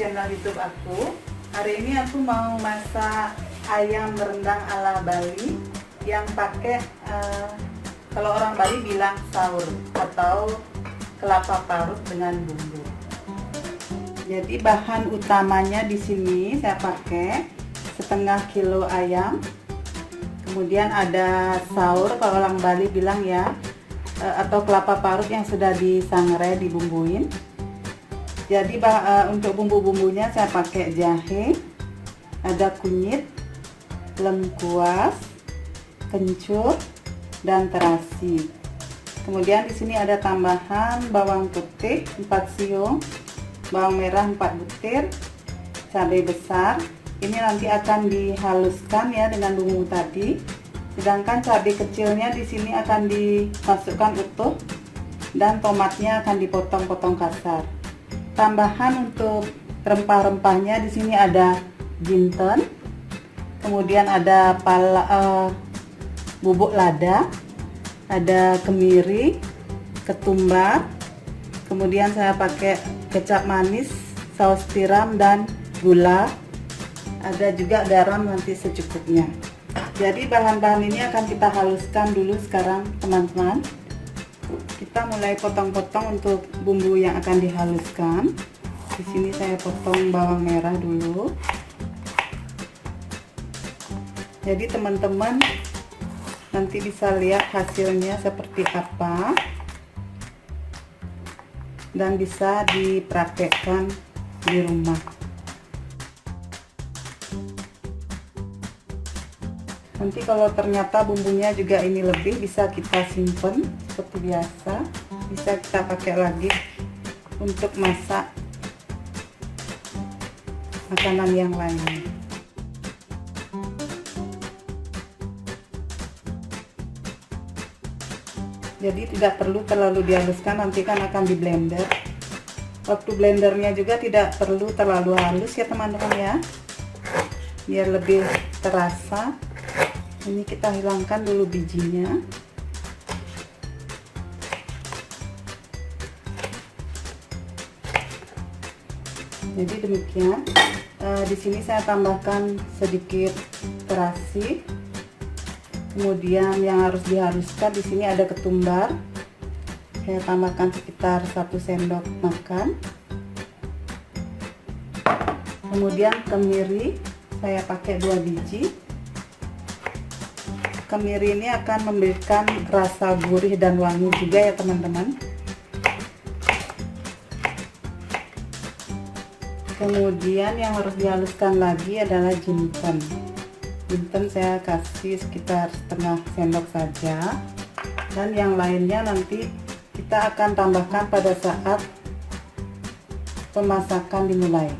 channel YouTube aku. Hari ini aku mau masak ayam rendang ala Bali yang pakai kalau orang Bali bilang saur atau kelapa parut dengan bumbu. Jadi bahan utamanya di sini saya pakai setengah kilo ayam. Kemudian ada saur, kalau orang Bali bilang ya, atau kelapa parut yang sudah disangrai, dibumbuin. Jadi untuk bumbu-bumbunya saya pakai jahe, ada kunyit, lengkuas, kencur, dan terasi. Kemudian di sini ada tambahan bawang putih 4 siung, bawang merah 4 butir, cabai besar. Ini nanti akan dihaluskan ya dengan bumbu tadi. Sedangkan cabai kecilnya di sini akan dimasukkan utuh dan tomatnya akan dipotong-potong kasar. Tambahan untuk rempah-rempahnya di sini ada jinten, kemudian ada bubuk lada, ada kemiri, ketumbar, kemudian saya pakai kecap manis, saus tiram, dan gula. Ada juga garam nanti secukupnya. Jadi bahan-bahan ini akan kita haluskan dulu sekarang teman-teman. Kita mulai potong-potong untuk bumbu yang akan dihaluskan. Di sini saya potong bawang merah dulu. Jadi teman-teman nanti bisa lihat hasilnya seperti apa dan bisa dipraktekkan di rumah. Nanti kalau ternyata bumbunya juga ini lebih, bisa kita simpen seperti biasa, bisa kita pakai lagi untuk masak makanan yang lain. Jadi tidak perlu terlalu dihaluskan, nanti kan akan di blender. Waktu blendernya juga tidak perlu terlalu halus ya teman-teman ya, biar lebih terasa. Ini kita hilangkan dulu bijinya. Jadi demikian. Di sini saya tambahkan sedikit terasi. Kemudian yang harus dihaluskan di sini ada ketumbar. Saya tambahkan sekitar 1 sendok makan. Kemudian kemiri saya pakai 2 biji. Kemiri ini akan memberikan rasa gurih dan wangi juga ya teman-teman. Kemudian yang harus dihaluskan lagi adalah jinten. Jinten saya kasih sekitar setengah sendok saja. Dan yang lainnya nanti kita akan tambahkan pada saat pemasakan dimulai.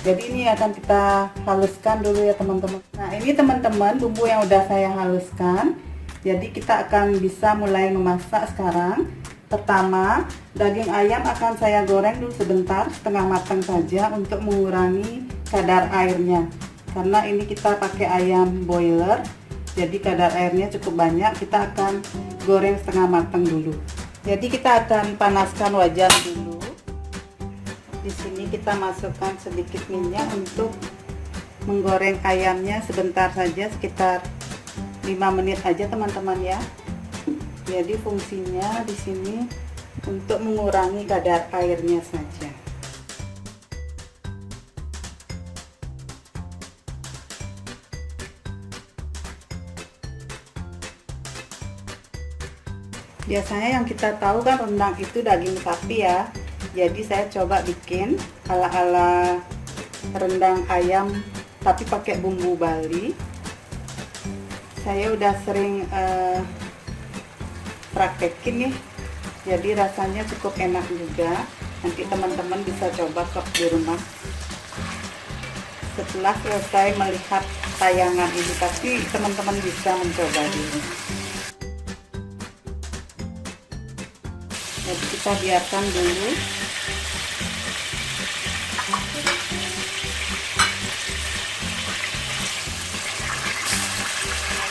Jadi ini akan kita haluskan dulu ya teman-teman. Nah ini teman-teman bumbu yang udah saya haluskan. Jadi kita akan bisa mulai memasak sekarang. Pertama, daging ayam akan saya goreng dulu sebentar, setengah matang saja untuk mengurangi kadar airnya. Karena ini kita pakai ayam boiler, jadi kadar airnya cukup banyak. Kita akan goreng setengah matang dulu. Jadi kita akan panaskan wajan dulu. Di sini kita masukkan sedikit minyak untuk menggoreng ayamnya sebentar saja, sekitar 5 menit aja teman-teman ya. Jadi fungsinya di sini untuk mengurangi kadar airnya saja. Biasanya yang kita tahu kan rendang itu daging sapi ya. Jadi saya coba bikin ala-ala rendang ayam tapi pakai bumbu Bali. Saya udah sering praktekin nih, jadi rasanya cukup enak juga. Nanti teman-teman bisa coba kok di rumah setelah selesai melihat tayangan ini, tapi teman-teman bisa mencoba dulu. Jadi kita biarkan dulu.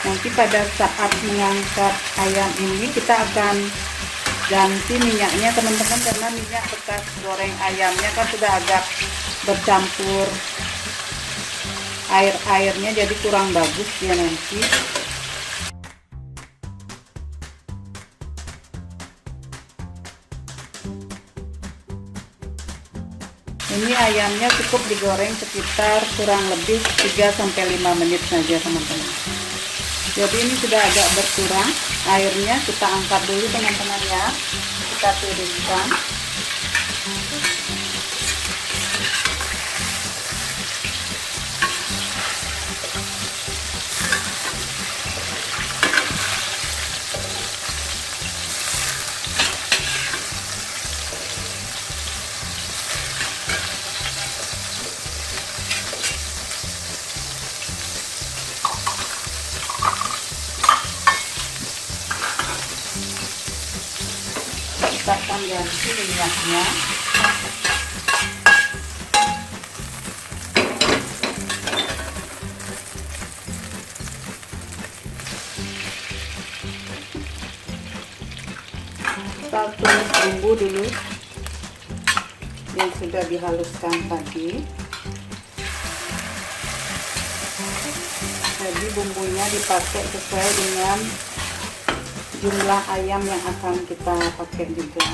Nanti pada saat mengangkat ayam ini kita akan ganti minyaknya teman-teman, karena minyak bekas goreng ayamnya kan sudah agak bercampur air-airnya, jadi kurang bagus dia nanti. Ini ayamnya cukup digoreng sekitar kurang lebih 3-5 menit saja teman-teman. Jadi ini sudah agak berkurang airnya, kita angkat dulu teman-teman ya, kita tiriskan. Kita akan ganti minyaknya. Kita tumis bumbu dulu yang sudah dihaluskan tadi. Jadi bumbunya dipakai sesuai dengan jumlah ayam yang akan kita pakai juga.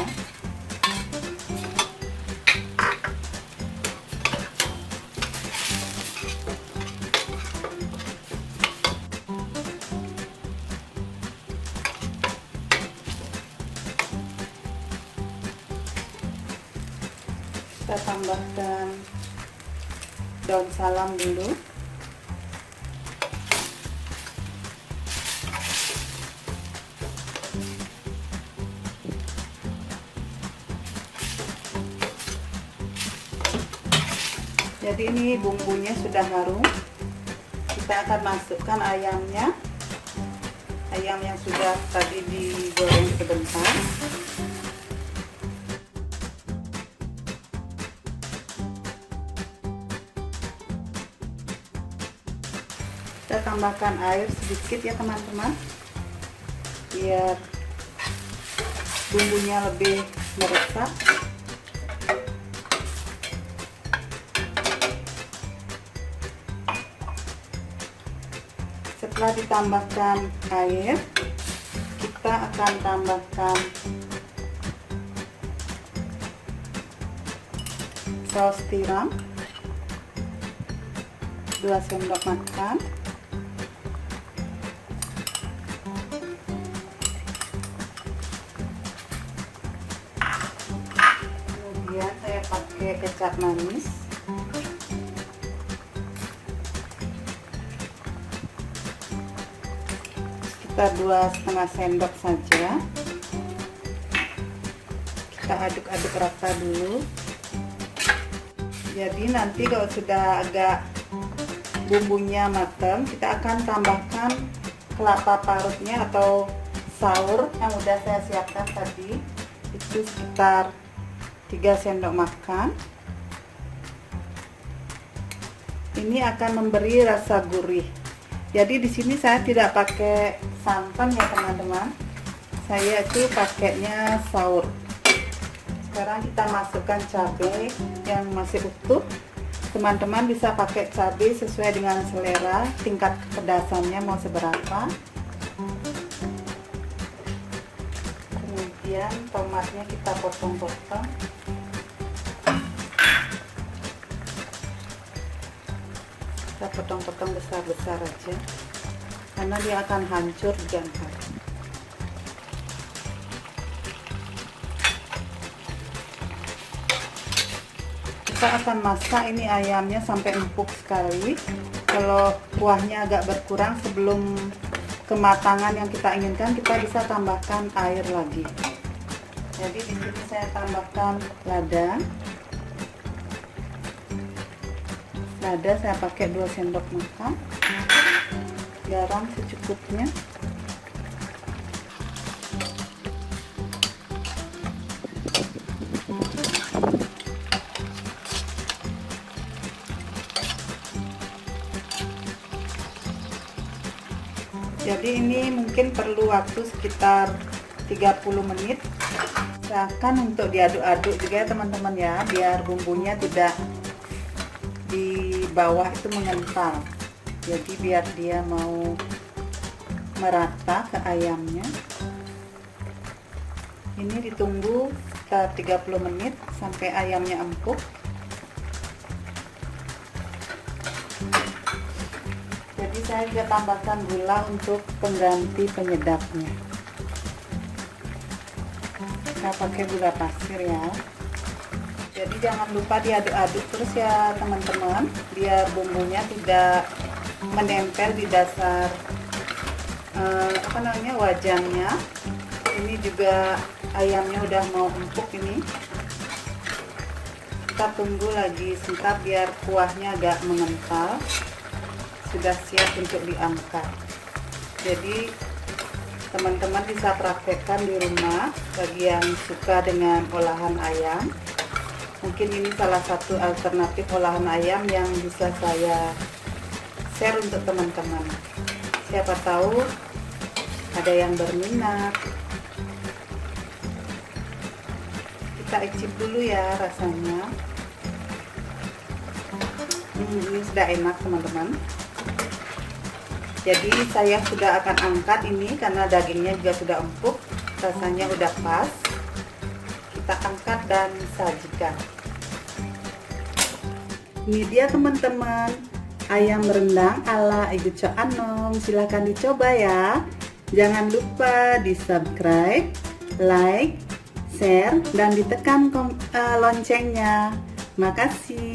Kita tambahkan daun salam dulu. Jadi ini bumbunya sudah harum. Kita akan masukkan ayamnya. Ayam yang sudah tadi digoreng sebentar. Kita tambahkan air sedikit ya teman-teman, biar bumbunya lebih meresap. Setelah ditambahkan air, kita akan tambahkan saus tiram 2 sendok makan. Kemudian saya pakai kecap manis. Kita 2,5 sendok saja. Kita aduk-aduk rata dulu. Jadi nanti kalau sudah agak bumbunya matang, kita akan tambahkan kelapa parutnya atau saur yang udah saya siapkan tadi. Itu sekitar 3 sendok makan. Ini akan memberi rasa gurih. Jadi di sini saya tidak pakai santan ya teman-teman. Saya itu pakainya saur. Sekarang kita masukkan cabai yang masih utuh. Teman-teman bisa pakai cabai sesuai dengan selera, tingkat kepedasannya mau seberapa. Kemudian tomatnya kita potong-potong. Kita potong-potong besar-besar aja, karena dia akan hancur diangkat. Kita akan masak ini ayamnya sampai empuk sekali. Kalau kuahnya agak berkurang sebelum kematangan yang kita inginkan, kita bisa tambahkan air lagi. Jadi di sini saya tambahkan lada. Lada saya pakai 2 sendok makan. Garam secukupnya. Jadi ini mungkin perlu waktu sekitar 30 menit. Usahakan untuk diaduk-aduk juga ya teman-teman ya, biar bumbunya tidak di bawah itu mengental, jadi biar dia mau merata ke ayamnya. Ini ditunggu sekitar 30 menit sampai ayamnya empuk. Jadi saya juga tambahkan gula untuk pengganti penyedapnya. Saya pakai gula pasir ya. Jadi jangan lupa diaduk-aduk terus ya teman-teman, biar bumbunya tidak menempel di dasar wajannya. Ini juga ayamnya udah mau empuk ini. Kita tunggu lagi sebentar biar kuahnya agak mengental. Sudah siap untuk diangkat. Jadi teman-teman bisa praktekkan di rumah bagi yang suka dengan olahan ayam. Mungkin ini salah satu alternatif olahan ayam yang bisa saya share untuk teman-teman. Siapa tahu ada yang berminat. Kita icip dulu ya rasanya. Ini sudah enak teman-teman. Jadi saya sudah akan angkat ini karena dagingnya juga sudah empuk, rasanya udah pas. Kita angkat dan sajikan. Ini dia teman-teman, ayam rendang ala Ibu Cok Anom. Silahkan dicoba ya. Jangan lupa di subscribe, like, share, dan ditekan loncengnya. Makasih.